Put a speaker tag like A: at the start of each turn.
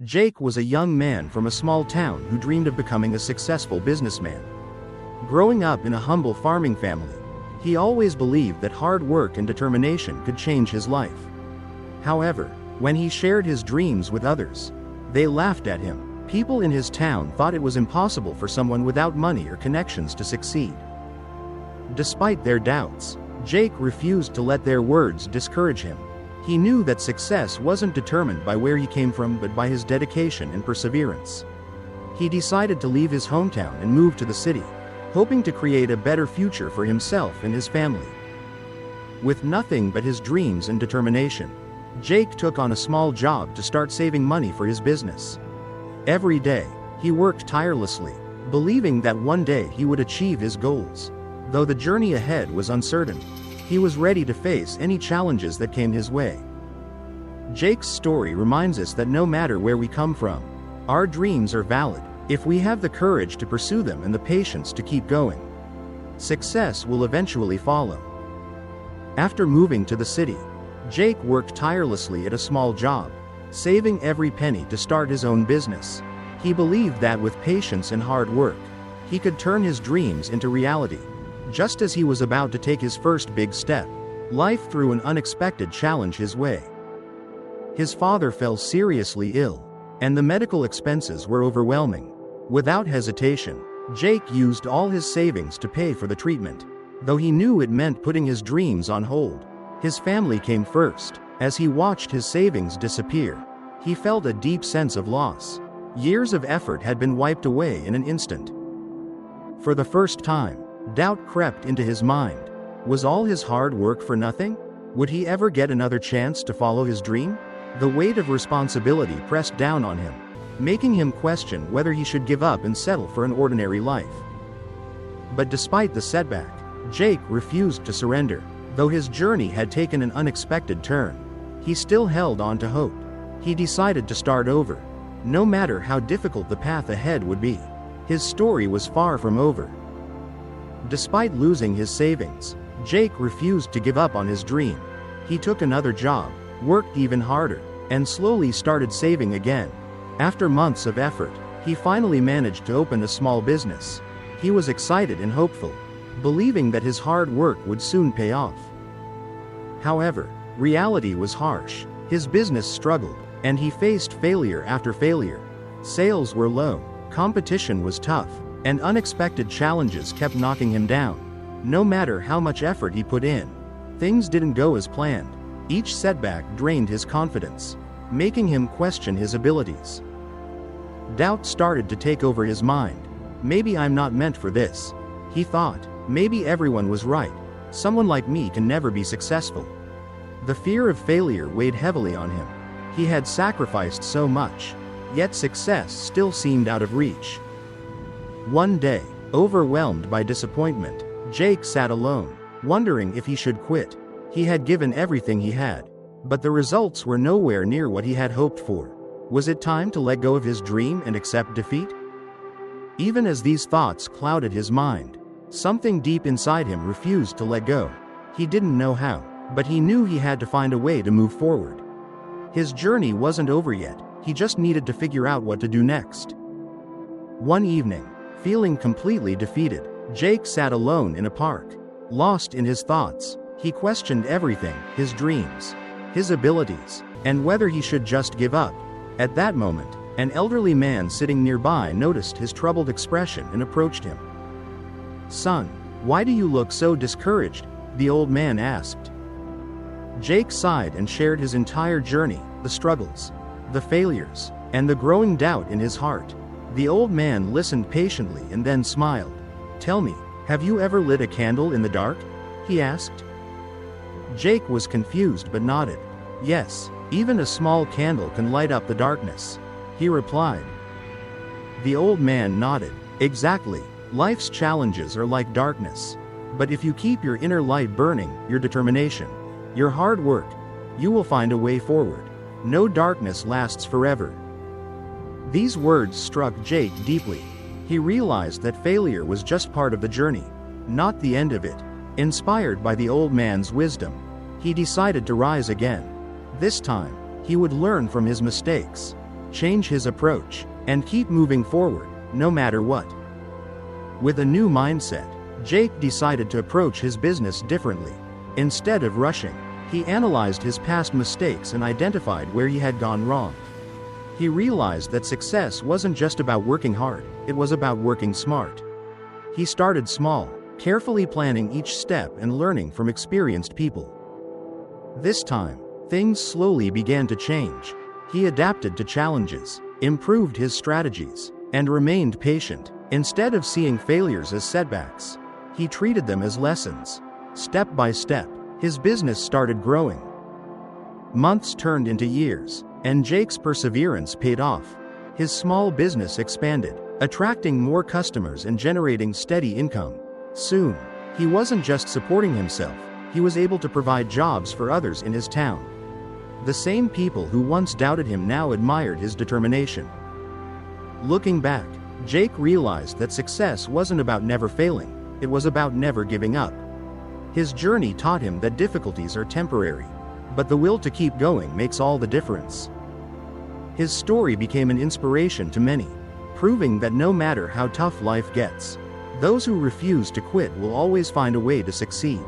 A: Jake was a young man from a small town who dreamed of becoming a successful businessman. Growing up in a humble farming family, he always believed that hard work and determination could change his life. However, when he shared his dreams with others, they laughed at him. People in his town thought it was impossible for someone without money or connections to succeed. Despite their doubts, Jake refused to let their words discourage him. He knew that success wasn't determined by where he came from but by his dedication and perseverance. He decided to leave his hometown and move to the city, hoping to create a better future for himself and his family. With nothing but his dreams and determination, Jake took on a small job to start saving money for his business. Every day, he worked tirelessly, believing that one day he would achieve his goals. Though the journey ahead was uncertain, he was ready to face any challenges that came his way. Jake's story reminds us that no matter where we come from, our dreams are valid, if we have the courage to pursue them and the patience to keep going. Success will eventually follow. After moving to the city, Jake worked tirelessly at a small job, saving every penny to start his own business. He believed that with patience and hard work, he could turn his dreams into reality. Just as he was about to take his first big step, life threw an unexpected challenge his way. His father fell seriously ill, and the medical expenses were overwhelming. Without hesitation, Jake used all his savings to pay for the treatment. Though he knew it meant putting his dreams on hold, his family came first. As he watched his savings disappear, he felt a deep sense of loss. Years of effort had been wiped away in an instant. For the first time, doubt crept into his mind. Was all his hard work for nothing? Would he ever get another chance to follow his dream? The weight of responsibility pressed down on him, making him question whether he should give up and settle for an ordinary life. But despite the setback, Jake refused to surrender. Though his journey had taken an unexpected turn, he still held on to hope. He decided to start over, no matter how difficult the path ahead would be. His story was far from over. Despite losing his savings, Jake refused to give up on his dream. He took another job, worked even harder, and slowly started saving again. After months of effort, he finally managed to open a small business. He was excited and hopeful, believing that his hard work would soon pay off. However, reality was harsh. His business struggled, and he faced failure after failure. Sales were low, competition was tough, and unexpected challenges kept knocking him down. No matter how much effort he put in, things didn't go as planned. Each setback drained his confidence, making him question his abilities. Doubt started to take over his mind. Maybe I'm not meant for this, he thought. Maybe everyone was right. Someone like me can never be successful. The fear of failure weighed heavily on him. He had sacrificed so much, yet success still seemed out of reach. One day, overwhelmed by disappointment, Jake sat alone, wondering if he should quit. He had given everything he had, but the results were nowhere near what he had hoped for. Was it time to let go of his dream and accept defeat? Even as these thoughts clouded his mind, something deep inside him refused to let go. He didn't know how, but he knew he had to find a way to move forward. His journey wasn't over yet, he just needed to figure out what to do next. One evening, feeling completely defeated, Jake sat alone in a park. Lost in his thoughts, he questioned everything, his dreams, his abilities, and whether he should just give up. At that moment, an elderly man sitting nearby noticed his troubled expression and approached him. "Son, why do you look so discouraged?" the old man asked. Jake sighed and shared his entire journey, the struggles, the failures, and the growing doubt in his heart. The old man listened patiently and then smiled. "Tell me, have you ever lit a candle in the dark?" he asked. Jake was confused but nodded. "Yes, even a small candle can light up the darkness," he replied. The old man nodded. "Exactly. Life's challenges are like darkness. But if you keep your inner light burning, your determination, your hard work, you will find a way forward. No darkness lasts forever." These words struck Jake deeply. He realized that failure was just part of the journey, not the end of it. Inspired by the old man's wisdom, he decided to rise again. This time, he would learn from his mistakes, change his approach, and keep moving forward, no matter what. With a new mindset, Jake decided to approach his business differently. Instead of rushing, he analyzed his past mistakes and identified where he had gone wrong. He realized that success wasn't just about working hard, it was about working smart. He started small, carefully planning each step and learning from experienced people. This time, things slowly began to change. He adapted to challenges, improved his strategies, and remained patient. Instead of seeing failures as setbacks, he treated them as lessons. Step by step, his business started growing. Months turned into years, and Jake's perseverance paid off. His small business expanded, attracting more customers and generating steady income. Soon, he wasn't just supporting himself, he was able to provide jobs for others in his town. The same people who once doubted him now admired his determination. Looking back, Jake realized that success wasn't about never failing, it was about never giving up. His journey taught him that difficulties are temporary, but the will to keep going makes all the difference. His story became an inspiration to many, proving that no matter how tough life gets, those who refuse to quit will always find a way to succeed.